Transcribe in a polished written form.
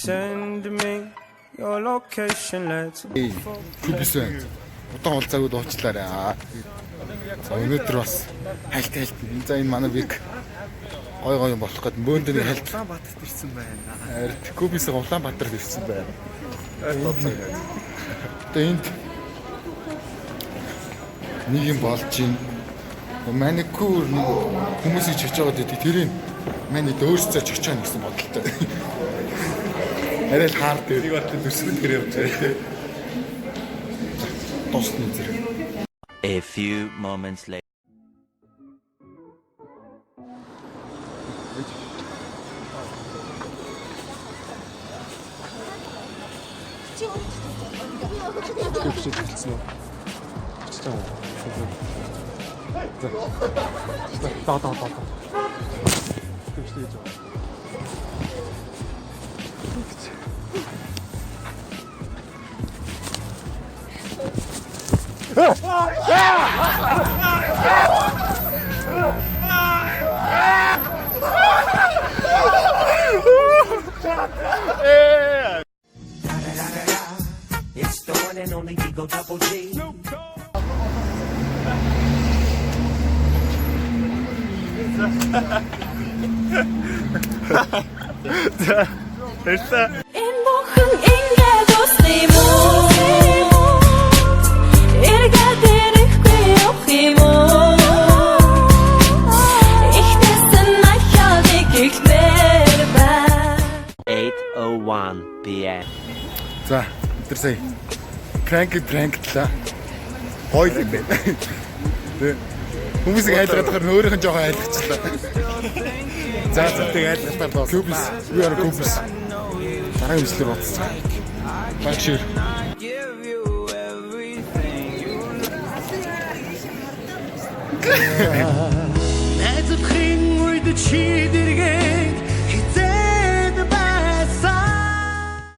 Send me your location, let's Күбис байна. Удаан уулзаагүй дуучлаарай. За өнөөдөр бас хальт. За энэ манай бик гой юм болох гэдэг бөөндөө хальт. Улаанбаатарт ирсэн байна. Ард Күбис Улаанбаатарт ирсэн байна. Тэгээ энд нэг юм болж байна. Маникюр нэг хүмүүсийг чиж байгаа гэдэг тэрийг маний дөөрсөж чочоо гэсэн бодолтой. Арай л хаар дээр. Нэг батлын төсвөл тэр явж байгаа. Тосны зэрэг. A few moments later. Төвшөж хэлсэн үү? Чичээ үү? За. Төвшөж хийж байгаа. It's the one and only Digo Double G. Энэхэн ингээд усны муу эргээд ирэхгүй явах юм уу ихтэйсэн махиадыг ихмээр байна 8:01 p.m. За өдөр сая пранклаа. Хойл юм байна. Тэ хүмүүсийг айлгаад байгаа өөрийнх нь жоохон айлгачлаа. За тэгээ айлгалтаар доо. Күбис, we are Күбис. Дараагийн үслээр боцсон. Багшир. give you everything you Найзлахын үед чи дэргээ